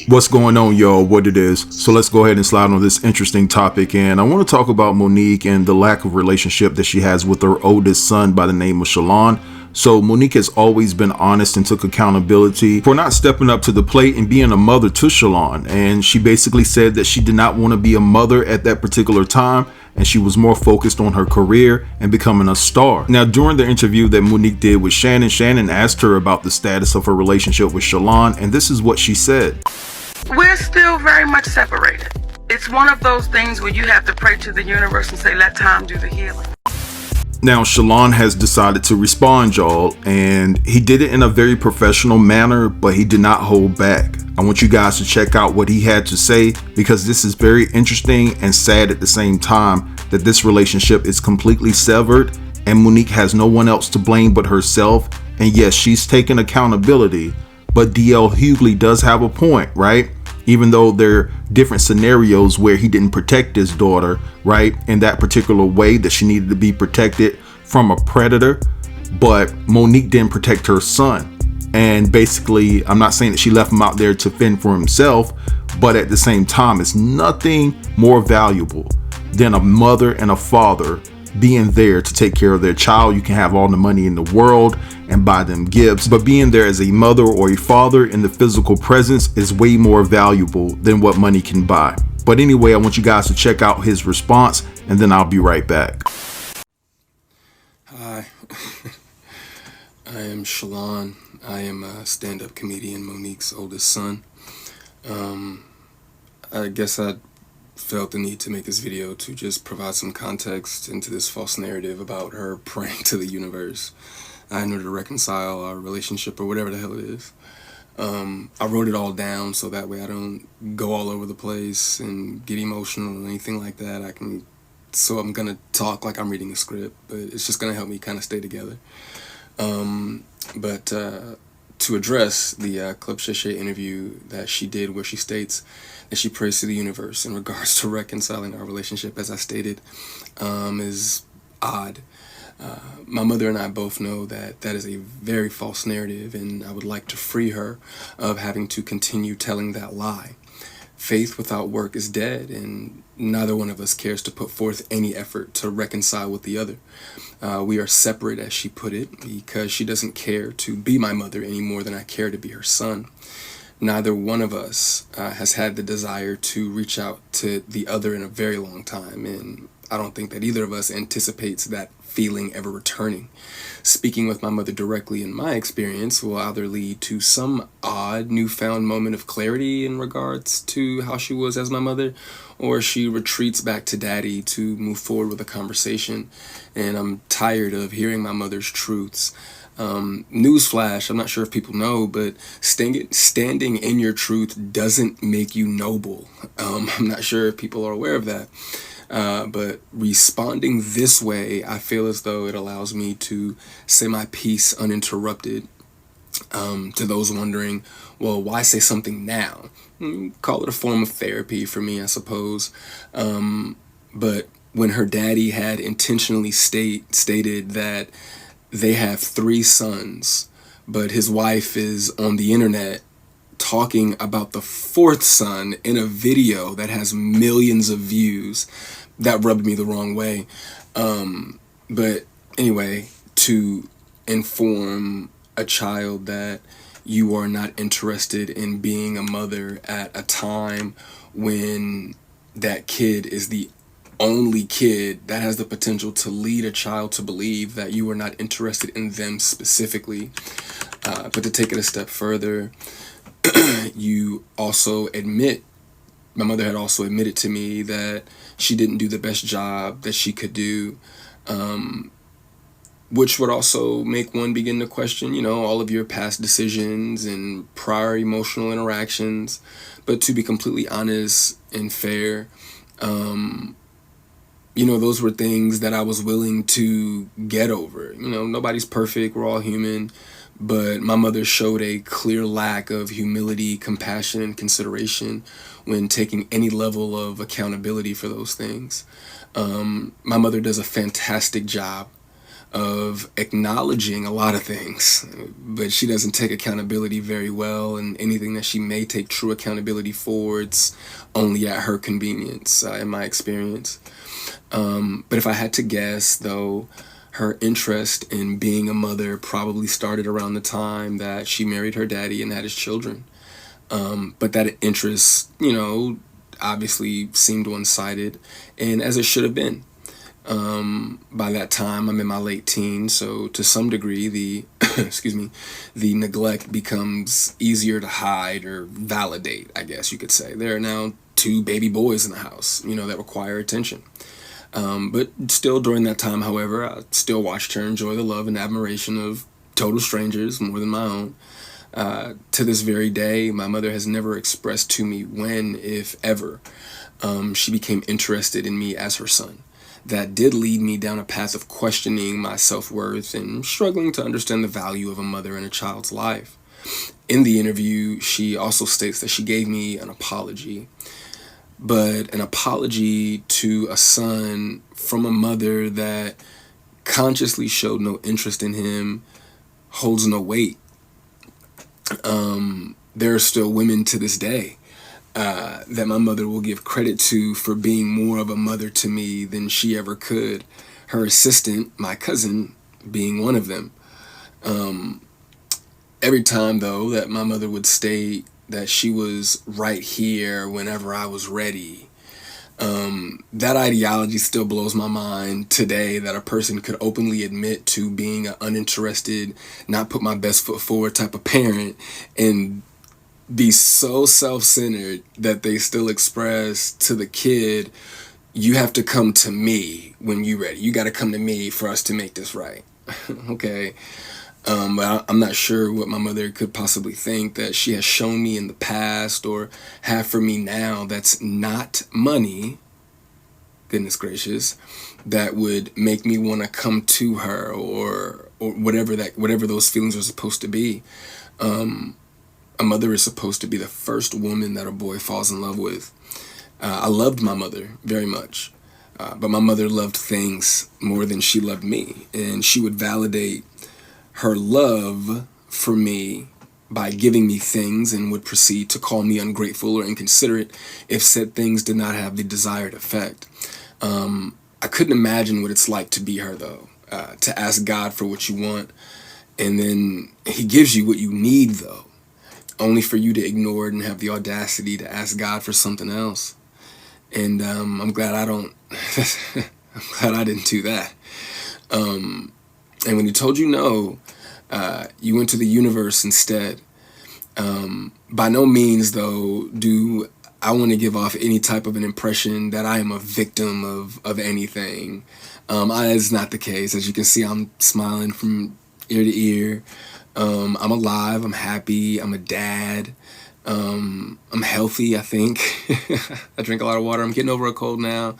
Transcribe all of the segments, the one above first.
What's going on, y'all? What it is. So let's go ahead and slide on this interesting topic. And I want to talk about Monique and the lack of relationship that she has with her oldest son by the name of Shalon. So Monique has always been honest and took accountability for not stepping up to the plate and being a mother to Shalon. And she basically said that she did not want to be a mother at that particular time, and she was more focused on her career and becoming a star. Now, during the interview that Monique did with Shannon asked her about the status of her relationship with Shalon, and this is what she said. We're still very much separated. It's one of those things where you have to pray to the universe and say, let time do the healing. Now, Shalon has decided to respond, y'all, and he did it in a very professional manner, but he did not hold back. I want you guys to check out what he had to say, because this is very interesting and sad at the same time that this relationship is completely severed and Monique has no one else to blame but herself. And yes, she's taken accountability, but DL Hughley does have a point, right? Even though there are different scenarios where he didn't protect his daughter, right, in that particular way that she needed to be protected from a predator, but Monique didn't protect her son. And basically, I'm not saying that she left him out there to fend for himself, but at the same time, it's nothing more valuable than a mother and a father being there to take care of their child. You can have all the money in the world and buy them gifts, but being there as a mother or a father in the physical presence is way more valuable than what money can buy. But anyway, I want you guys to check out his response, and then I'll be right back. Hi, I am Shalon. I am a stand-up comedian, Monique's oldest son. I guess I felt the need to make this video to just provide some context into this false narrative about her praying to the universe in order to reconcile our relationship or whatever the hell it is. I wrote it all down so that way I don't go all over the place and get emotional or anything like that. So I'm gonna talk like I'm reading a script, but it's just gonna help me kind of stay together. But to address the Club Shay Shay interview that she did, where she states that she prays to the universe in regards to reconciling our relationship, as I stated, is odd. My mother and I both know that that is a very false narrative, and I would like to free her of having to continue telling that lie. Faith without work is dead, and neither one of us cares to put forth any effort to reconcile with the other. We are separate, as she put it, because she doesn't care to be my mother any more than I care to be her son. Neither one of us has had the desire to reach out to the other in a very long time, and I don't think that either of us anticipates that feeling ever returning. Speaking with my mother directly, in my experience, will either lead to some odd newfound moment of clarity in regards to how she was as my mother, or she retreats back to daddy to move forward with a conversation. And I'm tired of hearing my mother's truths. Newsflash, I'm not sure if people know, but standing in your truth doesn't make you noble. I'm not sure if people are aware of that. But responding this way, I feel as though it allows me to say my piece uninterrupted. To those wondering, well, why say something now? Call it a form of therapy for me, I suppose. But when her daddy had intentionally stated that they have 3 sons, but his wife is on the internet talking about the 4th son in a video that has millions of views, that rubbed me the wrong way. But anyway, to inform a child that you are not interested in being a mother at a time when that kid is the only kid that has the potential to lead a child to believe that you are not interested in them specifically. But to take it a step further, you also admit, my mother had also admitted to me that she didn't do the best job that she could do, which would also make one begin to question, all of your past decisions and prior emotional interactions. But to be completely honest and fair, those were things that I was willing to get over. Nobody's perfect, we're all human. But my mother showed a clear lack of humility, compassion, and consideration when taking any level of accountability for those things. My mother does a fantastic job of acknowledging a lot of things, but she doesn't take accountability very well, and anything that she may take true accountability for, it's only at her convenience, in my experience. But if I had to guess, though, her interest in being a mother probably started around the time that she married her daddy and had his children. But that interest, obviously seemed one-sided, and as it should have been. By that time, I'm in my late teens, so to some degree, the the neglect becomes easier to hide or validate, I guess you could say. There are now 2 baby boys in the house, that require attention. But still, during that time, however, I still watched her enjoy the love and admiration of total strangers more than my own. To this very day, my mother has never expressed to me when, if ever, she became interested in me as her son. That did lead me down a path of questioning my self-worth and struggling to understand the value of a mother in a child's life. In the interview, she also states that she gave me an apology, but an apology to a son from a mother that consciously showed no interest in him holds no weight. There are still women to this day that my mother will give credit to for being more of a mother to me than she ever could. Her assistant, my cousin, being one of them. Every time, though, that my mother would state that she was right here whenever I was ready, that ideology still blows my mind today, that a person could openly admit to being an uninterested, not put my best foot forward type of parent, and be so self-centered that they still express to the kid, you have to come to me when you're ready. You got to come to me for us to make this right. Okay. But I'm not sure what my mother could possibly think that she has shown me in the past or have for me now that's not money, goodness gracious, that would make me want to come to her or whatever those feelings are supposed to be. A mother is supposed to be the first woman that a boy falls in love with. I loved my mother very much, but my mother loved things more than she loved me, and she would validate her love for me by giving me things and would proceed to call me ungrateful or inconsiderate if said things did not have the desired effect. I couldn't imagine what it's like to be her, though, to ask God for what you want, and then he gives you what you need, though, only for you to ignore it and have the audacity to ask God for something else. And I'm glad I don't. I'm glad I didn't do that. And when he told you no, you went to the universe instead. By no means, though, do I want to give off any type of an impression that I am a victim of anything. It's not the case. As you can see, I'm smiling from ear to ear. I'm alive. I'm happy. I'm a dad. I'm healthy, I think. I drink a lot of water. I'm getting over a cold now.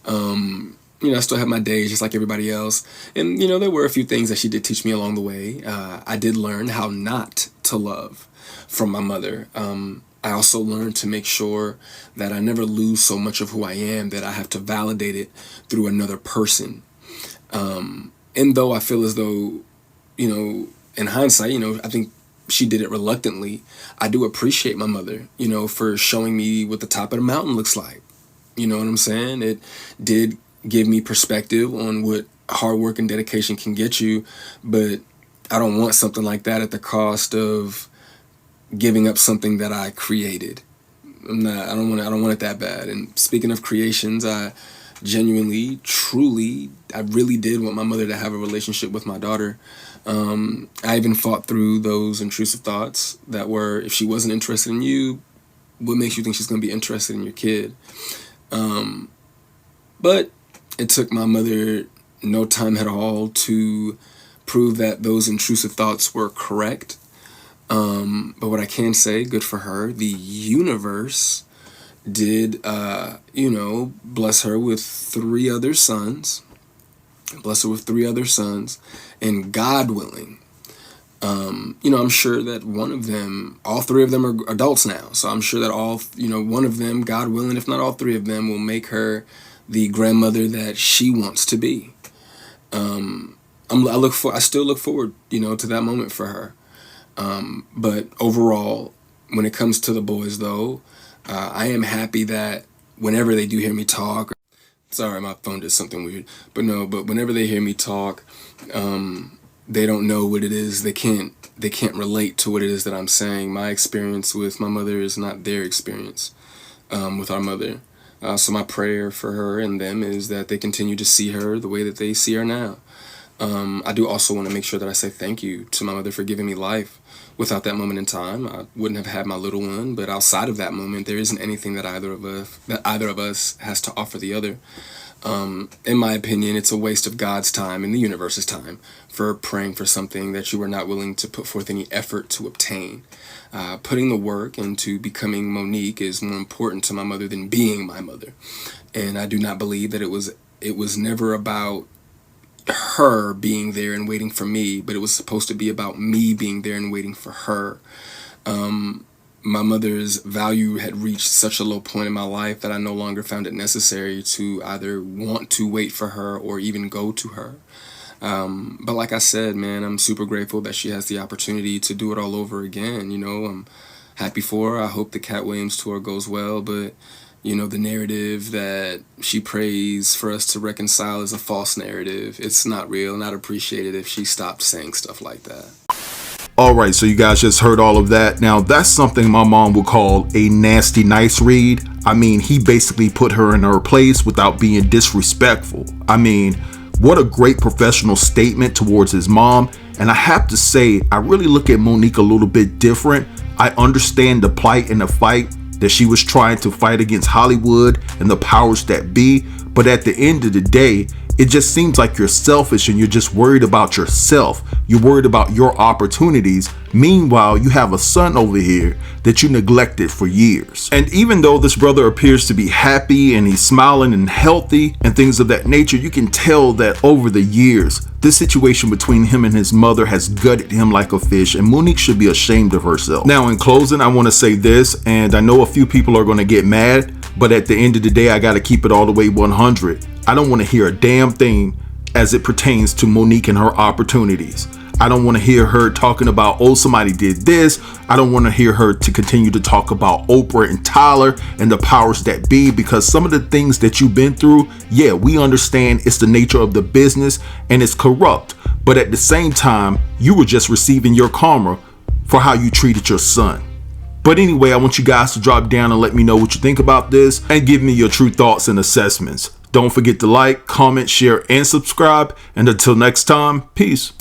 I still have my days just like everybody else. And, there were a few things that she did teach me along the way. I did learn how not to love from my mother. I also learned to make sure that I never lose so much of who I am that I have to validate it through another person. And though I feel as though, in hindsight, I think she did it reluctantly, I do appreciate my mother, for showing me what the top of the mountain looks like. You know what I'm saying? It did give me perspective on what hard work and dedication can get you, but I don't want something like that at the cost of giving up something that I created. I don't want it that bad. And speaking of creations, I genuinely, truly, I really did want my mother to have a relationship with my daughter. I even fought through those intrusive thoughts that were, if she wasn't interested in you, what makes you think she's going to be interested in your kid? But it took my mother no time at all to prove that those intrusive thoughts were correct. But what I can say, good for her, the universe did, bless her with 3 other sons. And God willing, I'm sure that all 3 of them are adults now. So I'm sure that one of them, God willing, if not all 3 of them, will make her the grandmother that she wants to be. I still look forward, to that moment for her. But overall, when it comes to the boys, though, I am happy that whenever they do hear me talk, sorry, my phone did something weird, but whenever they hear me talk, they don't know what it is. They can't relate to what it is that I'm saying. My experience with my mother is not their experience with our mother. So my prayer for her and them is that they continue to see her the way that they see her now. I do also want to make sure that I say thank you to my mother for giving me life. Without that moment in time, I wouldn't have had my little one. But outside of that moment, there isn't anything that either of us has to offer the other. In my opinion, it's a waste of God's time and the universe's time for praying for something that you are not willing to put forth any effort to obtain. Putting the work into becoming Monique is more important to my mother than being my mother. And I do not believe that it was never about her being there and waiting for me, but it was supposed to be about me being there and waiting for her. My mother's value had reached such a low point in my life that I no longer found it necessary to either want to wait for her or even go to her. But like I said, man, I'm super grateful that she has the opportunity to do it all over again. I'm happy for her. I hope the Cat Williams tour goes well, but the narrative that she prays for us to reconcile is a false narrative. It's not real, and I'd appreciate it if she stopped saying stuff like that. Alright, so you guys just heard all of that. Now, that's something my mom would call a nasty nice read. I mean, he basically put her in her place without being disrespectful. I mean, what a great professional statement towards his mom. And I have to say, I really look at Monique a little bit different. I understand the plight and the fight that she was trying to fight against Hollywood and the powers that be, but at the end of the day, it just seems like you're selfish and you're just worried about yourself. You're worried about your opportunities. Meanwhile, you have a son over here that you neglected for years. And even though this brother appears to be happy and he's smiling and healthy and things of that nature, you can tell that over the years, this situation between him and his mother has gutted him like a fish, and Monique should be ashamed of herself. Now, in closing, I want to say this, and I know a few people are going to get mad, but at the end of the day, I got to keep it all the way 100. I don't want to hear a damn thing as it pertains to Monique and her opportunities. I don't want to hear her talking about, oh, somebody did this. I don't want to hear her to continue to talk about Oprah and Tyler and the powers that be, because some of the things that you've been through, yeah, we understand it's the nature of the business and it's corrupt. But at the same time, you were just receiving your karma for how you treated your son. But anyway, I want you guys to drop down and let me know what you think about this and give me your true thoughts and assessments. Don't forget to like, comment, share, and subscribe. And until next time, peace.